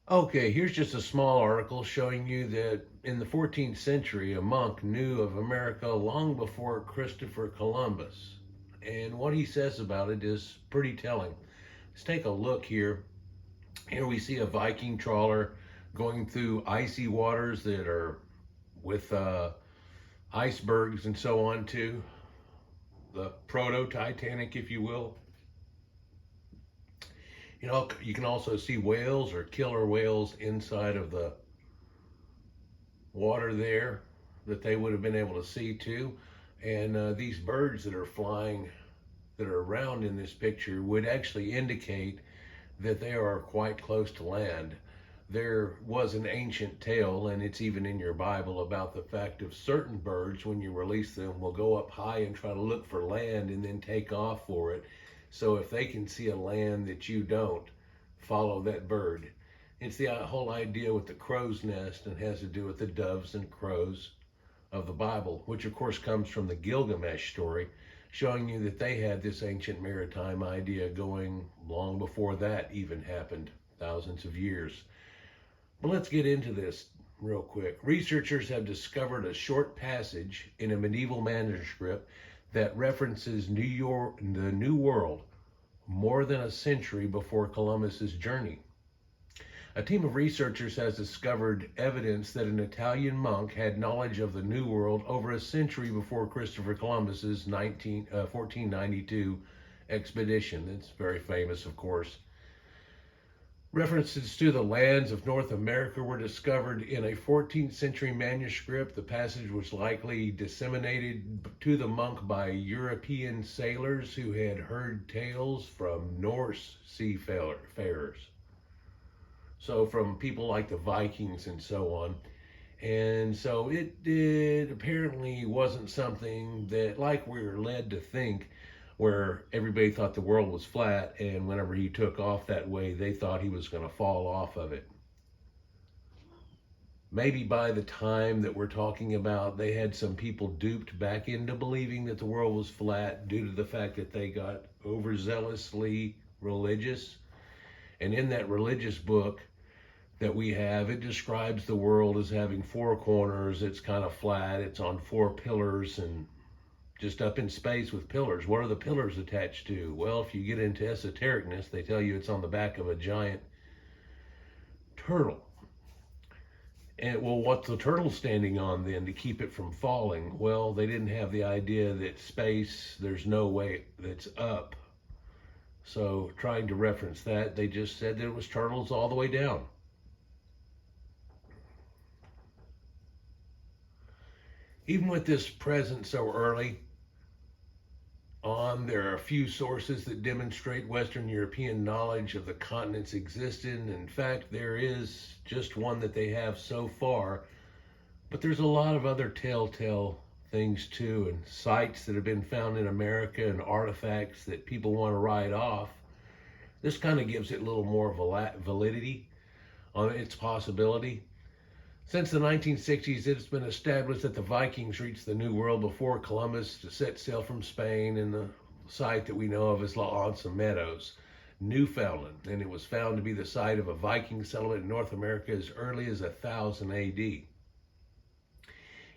Okay, here's just a small article showing you that in the 14th century, a monk knew of America long before Christopher Columbus. And what he says about it is pretty telling. Let's take a look here. Here we see a Viking trawler going through icy waters that are with icebergs and so on, too. The proto Titanic, if you will. You know, you can also see whales or killer whales inside of the water there that they would have been able to see too. And these birds that are flying, that are around in this picture, would actually indicate that they are quite close to land. There was an ancient tale, and it's even in your Bible, about the fact of certain birds, when you release them, will go up high and try to look for land and then take off for it. So if they can see a land that you don't, follow that bird. It's the whole idea with the crow's nest, and has to do with the doves and crows of the Bible, which of course comes from the Gilgamesh story, showing you that they had this ancient maritime idea going long before that even happened, thousands of years. But let's get into this real quick. Researchers have discovered a short passage in a medieval manuscript that references the New World more than a century before Columbus's journey. A team of researchers has discovered evidence that an Italian monk had knowledge of the New World over a century before Christopher Columbus's 1492 expedition. It's very famous, of course. References to the lands of North America were discovered in a 14th century manuscript. The passage was likely disseminated to the monk by European sailors who had heard tales from Norse seafarers. So from people like the Vikings and so on. And so it apparently wasn't something that, like we were led to think, where everybody thought the world was flat, and whenever he took off that way, they thought he was going to fall off of it. Maybe by the time that we're talking about, they had some people duped back into believing that the world was flat due to the fact that they got overzealously religious. And in that religious book that we have, it describes the world as having four corners. It's kind of flat. It's on four pillars and just up in space with pillars. What are the pillars attached to? Well, if you get into esotericness, they tell you it's on the back of a giant turtle. And well, what's the turtle standing on then to keep it from falling? Well, they didn't have the idea that space, there's no way that's up. So trying to reference that, they just said that it was turtles all the way down. Even with this present so early on, there are a few sources that demonstrate Western European knowledge of the continent's existence. In fact, there is just one that they have so far, but there's a lot of other telltale things too, and sites that have been found in America and artifacts that people want to write off. This kind of gives it a little more validity on its possibility. Since the 1960s, it's been established that the Vikings reached the New World before Columbus to set sail from Spain, and the site that we know of is La Anse Meadows, Newfoundland, and it was found to be the site of a Viking settlement in North America as early as 1000 AD.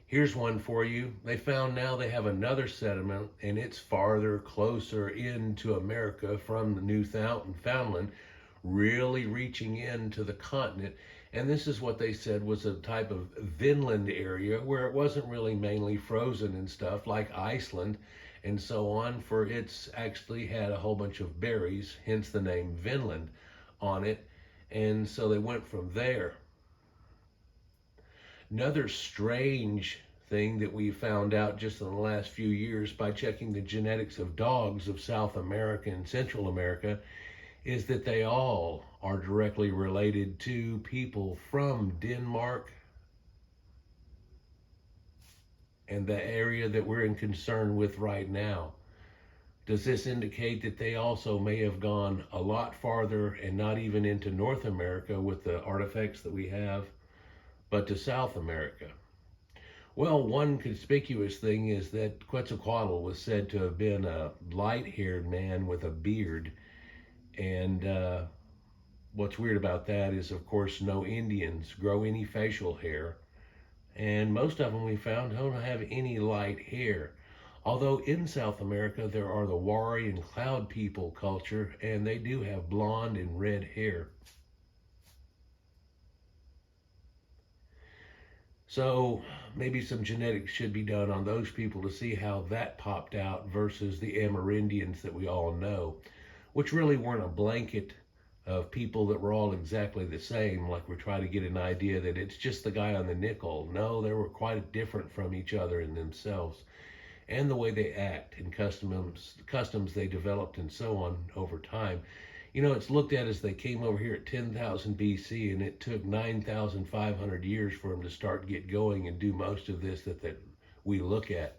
Here's one for you. They found now they have another settlement, and it's farther, closer into America from the Newfoundland, really reaching into the continent. And this is what they said was a type of Vinland area where it wasn't really mainly frozen and stuff like Iceland and so on, for it's actually had a whole bunch of berries, hence the name Vinland on it. And so they went from there. Another strange thing that we found out just in the last few years by checking the genetics of dogs of South America and Central America is that they all are directly related to people from Denmark and the area that we're in concern with right now. Does this indicate that they also may have gone a lot farther and not even into North America with the artifacts that we have, but to South America? Well, one conspicuous thing is that Quetzalcoatl was said to have been a light-haired man with a beard, and what's weird about that is, of course, no Indians grow any facial hair, and most of them we found don't have any light hair. Although in South America there are the Wari and Cloud people culture, and they do have blonde and red hair. So maybe some genetics should be done on those people to see how that popped out versus the Amerindians that we all know, which really weren't a blanket of people that were all exactly the same, like we're trying to get an idea that it's just the guy on the nickel. No, they were quite different from each other in themselves and the way they act and customs they developed and so on over time. You know, it's looked at as they came over here at 10,000 BC, and it took 9,500 years for them to start get going and do most of this that we look at.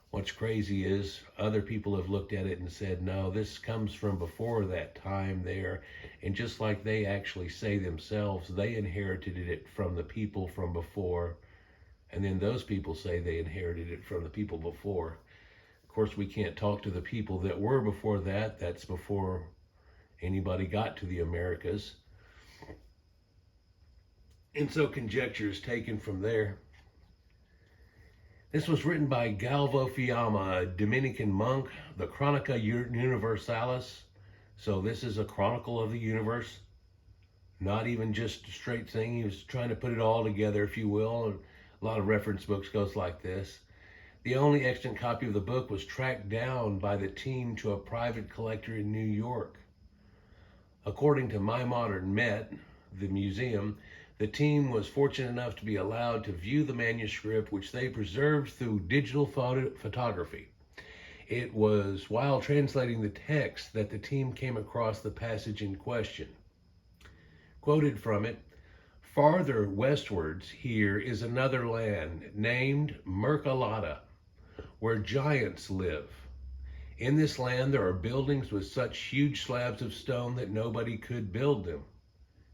What's crazy is other people have looked at it and said, no, this comes from before that time there. And just like they actually say themselves, they inherited it from the people from before. And then those people say they inherited it from the people before. Of course, we can't talk to the people that were before that. That's before anybody got to the Americas. And so conjecture is taken from there. This was written by Galvo Fiamma, a Dominican monk, the Chronica Universalis. So this is a chronicle of the universe, not even just a straight thing. He was trying to put it all together, if you will. A lot of reference books goes like this. The only extant copy of the book was tracked down by the team to a private collector in New York. According to My Modern Met, the museum, the team was fortunate enough to be allowed to view the manuscript, which they preserved through digital photography. It was while translating the text that the team came across the passage in question. Quoted from it, "Farther westwards here is another land named Merckalada, where giants live. In this land there are buildings with such huge slabs of stone that nobody could build them,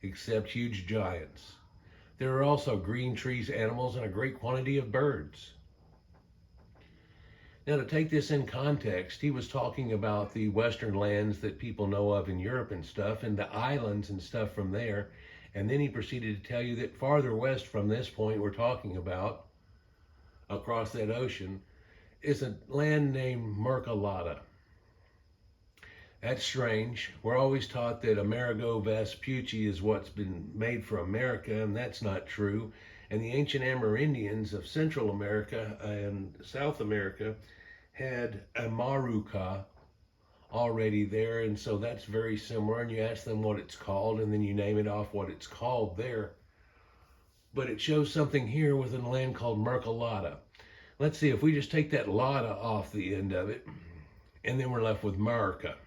except huge giants. There are also green trees, animals, and a great quantity of birds." Now, to take this in context, he was talking about the western lands that people know of in Europe and stuff, and the islands and stuff from there. And then he proceeded to tell you that farther west from this point we're talking about, across that ocean, is a land named Merckalada. That's strange. We're always taught that Amerigo Vespucci is what's been made for America, and that's not true. And the ancient Amerindians of Central America and South America had Amaruca already there, and so that's very similar. And you ask them what it's called, and then you name it off what it's called there. But it shows something here with a land called Merckalada. Let's see, if we just take that Lada off the end of it, and then we're left with America.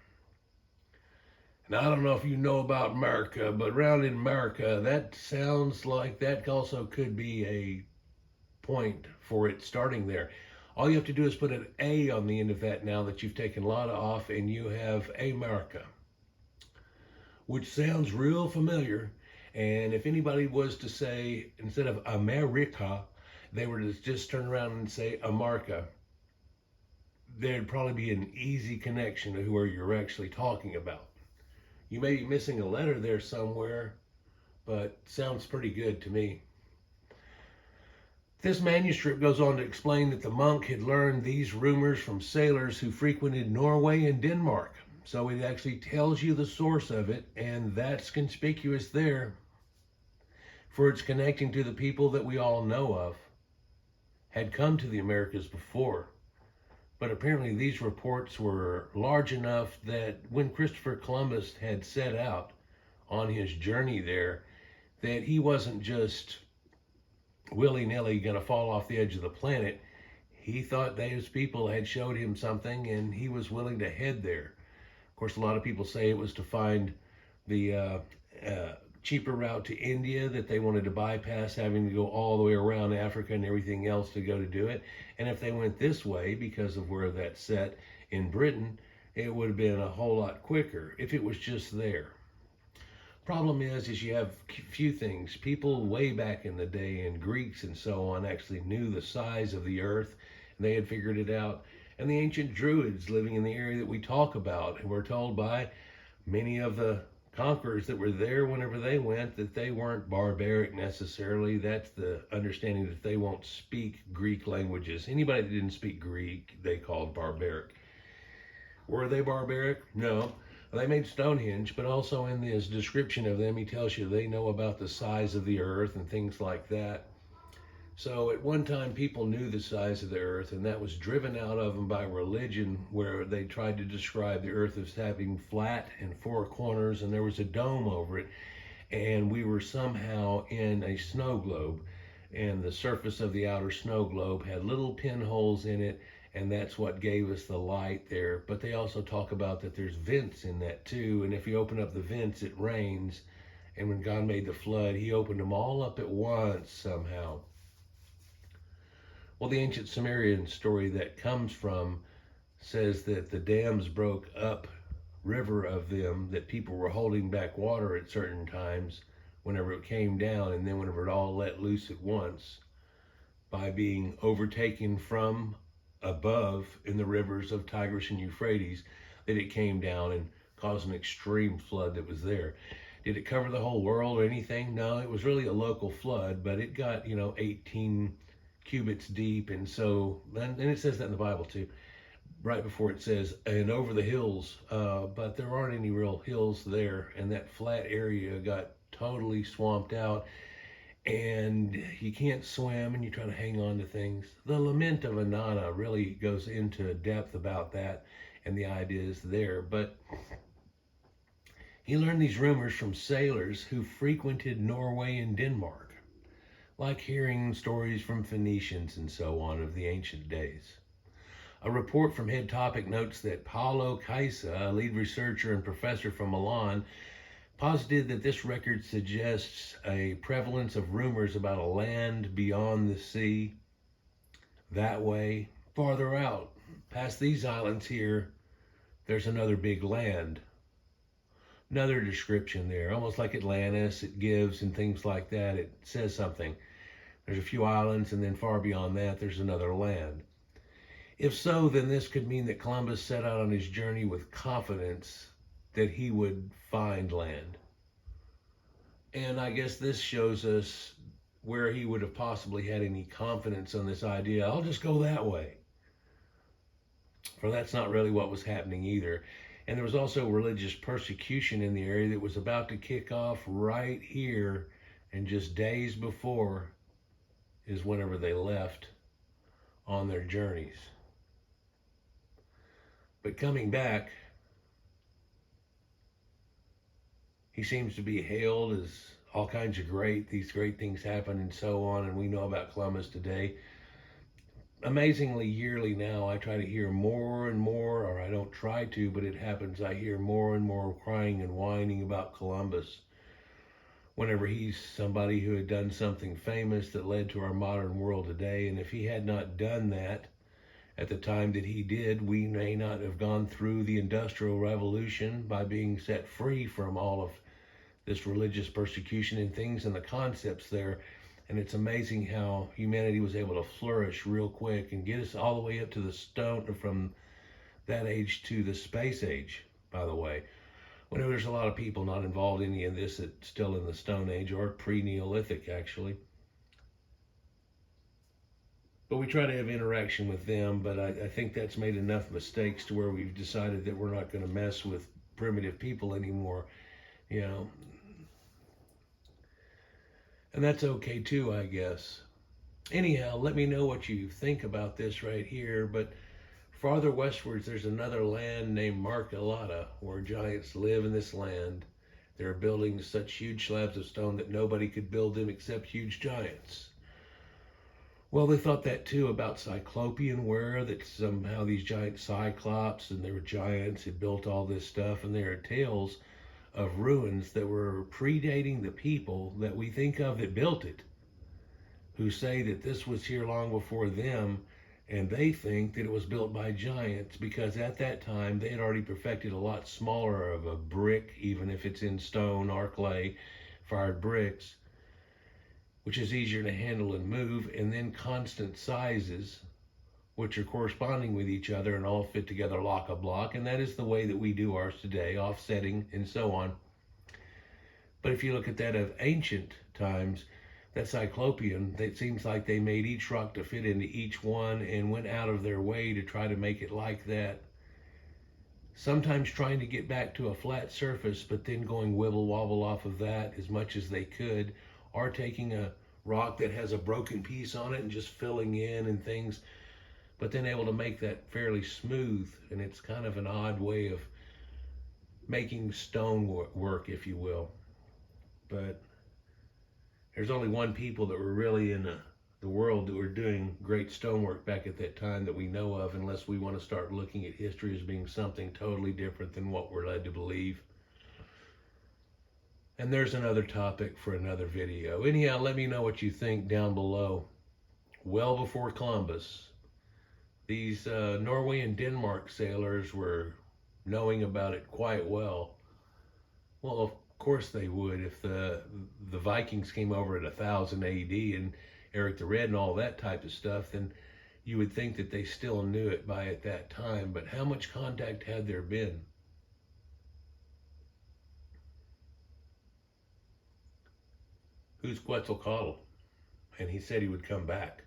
Now, I don't know if you know about America, but around in America, that sounds like that also could be a point for it starting there. All you have to do is put an A on the end of that now that you've taken Lada off, and you have America, which sounds real familiar. And if anybody was to say, instead of America, they were to just turn around and say America, there'd probably be an easy connection to who you're actually talking about. You may be missing a letter there somewhere, but sounds pretty good to me. This manuscript goes on to explain that the monk had learned these rumors from sailors who frequented Norway and Denmark. So it actually tells you the source of it, and that's conspicuous there, for it's connecting to the people that we all know of, had come to the Americas before. But apparently these reports were large enough that when Christopher Columbus had set out on his journey there, that he wasn't just willy-nilly going to fall off the edge of the planet. He thought those people had showed him something, and he was willing to head there. Of course, a lot of people say it was to find the cheaper route to India that they wanted to bypass, having to go all the way around Africa and everything else to go to do it. And if they went this way, because of where that's set in Britain, it would have been a whole lot quicker if it was just there. Problem is you have few things. People way back in the day, and Greeks and so on, actually knew the size of the earth, and they had figured it out. And the ancient Druids living in the area that we talk about, who were told by many of the conquerors that were there whenever they went, that they weren't barbaric necessarily. That's the understanding, that they won't speak Greek languages. Anybody that didn't speak Greek, they called barbaric. Were they barbaric? No. They made Stonehenge, but also in this description of them, he tells you they know about the size of the earth and things like that. So at one time, people knew the size of the earth, and that was driven out of them by religion, where they tried to describe the earth as having flat and four corners, and there was a dome over it, and we were somehow in a snow globe, and the surface of the outer snow globe had little pinholes in it, and that's what gave us the light there. But they also talk about that there's vents in that too, and if you open up the vents, it rains. And when God made the flood, he opened them all up at once somehow. Well, the ancient Sumerian story that comes from says that the dams broke up river of them, that people were holding back water at certain times whenever it came down, and then whenever it all let loose at once, by being overtaken from above in the rivers of Tigris and Euphrates, that it came down and caused an extreme flood that was there. Did it cover the whole world or anything? No, it was really a local flood, but it got, 18 cubits deep, and so, and it says that in the Bible too, right before it says, and over the hills, but there aren't any real hills there, and that flat area got totally swamped out, and you can't swim, and you try to hang on to things. The Lament of Inanna really goes into depth about that, and the ideas there, but he learned these rumors from sailors who frequented Norway and Denmark, like hearing stories from Phoenicians and so on of the ancient days. A report from Head Topic notes that Paolo Kaisa, a lead researcher and professor from Milan, posited that this record suggests a prevalence of rumors about a land beyond the sea, that way, farther out, past these islands here, there's another big land. Another description there, almost like Atlantis, it gives and things like that. It says something. There's a few islands, and then far beyond that, there's another land. If so, then this could mean that Columbus set out on his journey with confidence that he would find land. And I guess this shows us where he would have possibly had any confidence on this idea. I'll just go that way. For that's not really what was happening either. And there was also religious persecution in the area that was about to kick off right here, and just days before is whenever they left on their journeys. But coming back, he seems to be hailed as all kinds of these great things happen and so on, and we know about Columbus today. Amazingly, yearly now, I try to hear more and more, or I don't try to, but it happens, I hear more and more crying and whining about Columbus. Whenever he's somebody who had done something famous that led to our modern world today, and if he had not done that at the time that he did, we may not have gone through the Industrial Revolution by being set free from all of this religious persecution and things and the concepts there. And it's amazing how humanity was able to flourish real quick and get us all the way up to the stone, from that age to the space age, by the way. Whenever there's a lot of people not involved in any of this that's still in the Stone Age or pre-Neolithic, actually. But we try to have interaction with them, but I think that's made enough mistakes to where we've decided that we're not going to mess with primitive people anymore, And that's okay too, I guess. Anyhow, let me know what you think about this right here. But farther westwards, there's another land named Merckalada, where giants live in this land. They're building such huge slabs of stone that nobody could build them except huge giants. Well, they thought that too about cyclopian ware, that somehow these giant cyclops and they were giants had built all this stuff, and there are tales of ruins that were predating the people that we think of that built it, who say that this was here long before them, and they think that it was built by giants because at that time they had already perfected a lot smaller of a brick, even if it's in stone or clay, fired bricks, which is easier to handle and move, and then constant sizes, which are corresponding with each other and all fit together like a block. And that is the way that we do ours today, offsetting and so on. But if you look at that of ancient times, that cyclopian, it seems like they made each rock to fit into each one and went out of their way to try to make it like that. Sometimes trying to get back to a flat surface, but then going wibble wobble off of that as much as they could, or taking a rock that has a broken piece on it and just filling in and things, but then able to make that fairly smooth. And it's kind of an odd way of making stone work, if you will. But there's only one people that were really in the world that were doing great stonework back at that time that we know of, unless we want to start looking at history as being something totally different than what we're led to believe. And there's another topic for another video. Anyhow, let me know what you think down below. Well before Columbus, these Norway and Denmark sailors were knowing about it quite well. Well, of course they would. If the Vikings came over at 1000 AD and Eric the Red and all that type of stuff, then you would think that they still knew it by at that time. But how much contact had there been? Who's Quetzalcoatl? And he said he would come back.